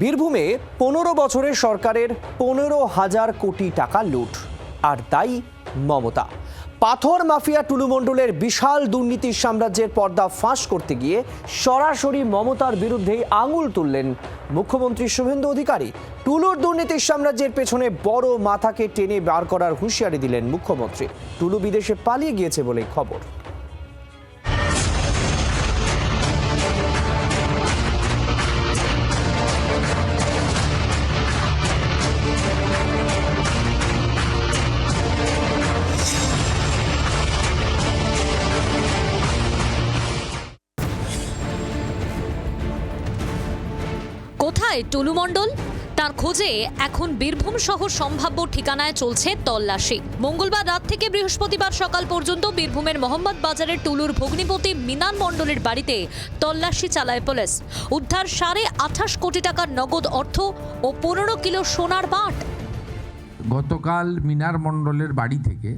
বীরভূমে 15 বছরের সরকারের 15,000 কোটি টাকা লুট, আর দায়ী মমতা। পাথর মাফিয়া টুলু মণ্ডলের বিশাল দুর্নীতির সাম্রাজ্যের পর্দা ফাঁস করতে গিয়ে সরাসরি মমতার বিরুদ্ধেই আঙুল তুললেন মুখ্যমন্ত্রী শুভেন্দু অধিকারী। টুলুর দুর্নীতির সাম্রাজ্যের পেছনে বড় মাথাকে টেনে বার করার হুঁশিয়ারি দিলেন মুখ্যমন্ত্রী। টুলু বিদেশে পালিয়ে গিয়েছে বলে খবর। কোথায় টুলু মণ্ডল? তার খোঁজে এখন বীরভূম শহর সম্ভাব্য ঠিকানায় চলছে তল্লাশি। মঙ্গলবার রাত থেকে বৃহস্পতিবার সকাল পর্যন্ত বীরভূমের মোহাম্মদ বাজারের টুলুর ভগ্নিপতি মিনান মণ্ডলের বাড়িতে তল্লাশি চালায় পুলিশ। উদ্ধার 28.5 কোটি টাকার নগদ অর্থ ও 15 কিলো সোনার বাট। গতকাল মিনার মণ্ডলের বাড়ি থেকে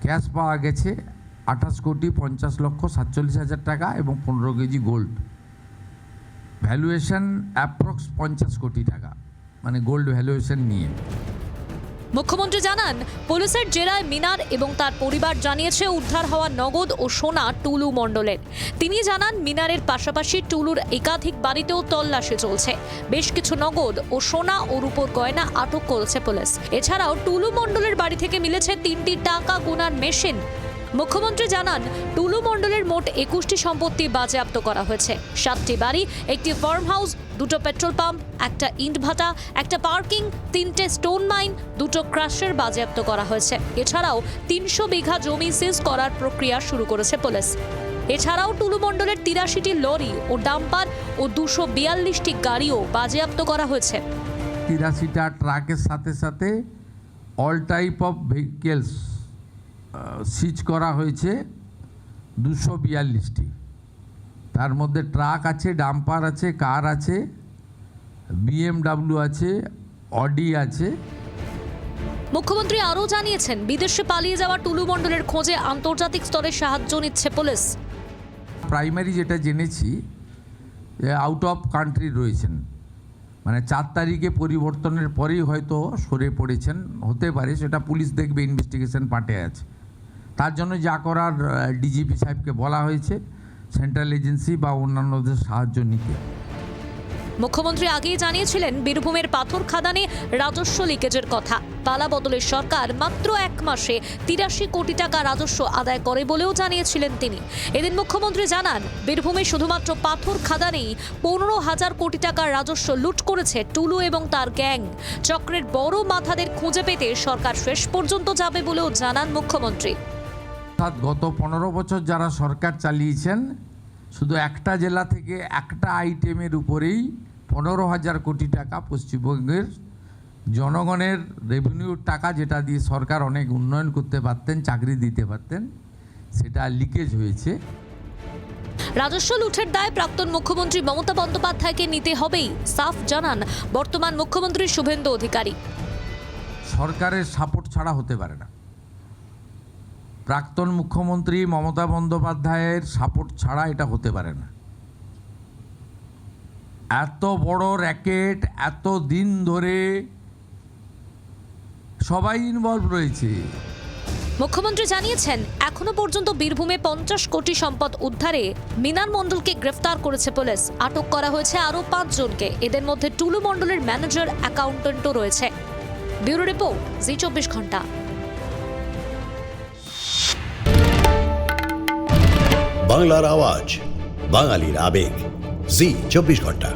ক্যাশ পাওয়া গেছে 28,50,47,000 টাকা এবং 15 কেজি গোল্ড। ভ্যালুয়েশন অ্যাপ্রক্স 50 কোটি টাকা, মানে গোল্ড ভ্যালুয়েশন নিয়ে। মুখ্যমন্ত্রী জানান, পুলিশের জেরায় মিনার এবং তার পরিবার জানিয়েছে উদ্ধার হওয়া নগদ ও সোনা টুলু মণ্ডলের। তিনি জানান, মিনারের পাশাপাশি টুলুর একাধিক বাড়িতেও তল্লাশি চলছে। বেশ কিছু নগদ ও সোনা ও রূপোর গয়না আটক করেছে পুলিশ। এছাড়াও টুলু মণ্ডলের বাড়ি থেকে মিলেছে 3টি টাকা গোনার মেশিন। মুখ্যমন্ত্রী জানান, টুলু মণ্ডলের মোট 21টি সম্পত্তি বাজেয়াপ্ত করা হয়েছে। 7টি বাড়ি, একটি ফার্ম হাউস, 2টো পেট্রোল পাম্প, একটা ইট ভাটা, একটা পার্কিং, 3টে স্টোন মাইন, 2টো ক্রাশের বাজেয়াপ্ত করা হয়েছে। এছাড়াও 300 বিঘা জমি সিজ করার প্রক্রিয়া শুরু করেছে পুলিশ। এছাড়াও টুলু মণ্ডলের 83টি লরি ও ডাম্পার ও 242টি গাড়িও বাজেয়াপ্ত করা হয়েছে। 83টা ট্রাকের সাথে সাথে অল টাইপ অফ ভেহিকেলস সিজ করা হয়েছে 242টি। তার মধ্যে ট্রাক আছে, ডাম্পার আছে, কার আছে, BMW আছে, অডি আছে। মুখ্যমন্ত্রী আরও জানিয়েছেন, বিদেশে পালিয়ে যাওয়া টুলু মণ্ডলের খোঁজে আন্তর্জাতিক স্তরে সাহায্য নিচ্ছে পুলিশ। প্রাইমারি যেটা জেনেছি, আউট অফ কান্ট্রি রয়েছেন, মানে 4 তারিখে পরিবর্তনের পরেই হয়তো সরে পড়েছেন, হতে পারে। সেটা পুলিশ দেখবে, ইনভেস্টিগেশন পার্টে আছে। তার জন্য যা করার ডিজিপি সাহেবকে বলা হয়েছে সেন্ট্রাল এজেন্সি বা অন্যান্যদের সাহায্য নিতে। মুখ্যমন্ত্রী আগেই জানিয়েছিলেন, বীরভূমের পাথর খাদানে রাজস্ব লিকেজের কথা। পালা বদলের সরকার মাত্র 1 মাসে 83 কোটি টাকা রাজস্ব আদায় করে বলেও জানিয়েছিলেন তিনি। এদিন মুখ্যমন্ত্রী জানান, বীরভূমে শুধুমাত্র পাথর খাদানেই 15,000 কোটি টাকার রাজস্ব লুট করেছে টুলু এবং তার গ্যাং। চক্রের বড় মাথাদের খুঁজে পেতে সরকার শেষ পর্যন্ত যাবে বলেও জানান মুখ্যমন্ত্রী। অর্থাৎ গত 15 বছর যারা সরকার চালিয়েছেন, শুধু একটা জেলা থেকে একটা আইটেমের উপরেই 15,000 কোটি টাকা পশ্চিমবঙ্গের জনগণের রেভিনিউর টাকা, যেটা দিয়ে সরকার অনেক উন্নয়ন করতে পারতেন, চাকরি দিতে পারতেন, সেটা লিকেজ হয়েছে। রাজস্ব লুঠের দায় প্রাক্তন মুখ্যমন্ত্রী মমতা বন্দ্যোপাধ্যায়কে নিতে হবেই, সাফ জানান বর্তমান মুখ্যমন্ত্রী শুভেন্দু অধিকারী। সরকারের সাপোর্ট ছাড়া হতে পারে না। প্রাক্তন মুখ্যমন্ত্রী মমতা বন্দ্যোপাধ্যায়ের সাপোর্ট ছাড়া এটা হতে পারে না। এত বড় র্যাকেট, এত দিন ধরে সবাই ইনভলভ রয়েছে। মুখ্যমন্ত্রী জানিয়েছেন, এখনো পর্যন্ত বীরভূমে 50 কোটি সম্পদ উদ্ধারে মিনান মণ্ডলকে গ্রেফতার করেছে পুলিশ। আটক করা হয়েছে আরও 5 জনকে। এদের মধ্যে টুলু মণ্ডলের ম্যানেজার, অ্যাকাউন্টেন্টও রয়েছে। ব্যুরো রিপোর্ট, জি 24 ঘন্টা। বাংলার আওয়াজ, বাঙালির আবেগ, জি 24 ঘন্টা।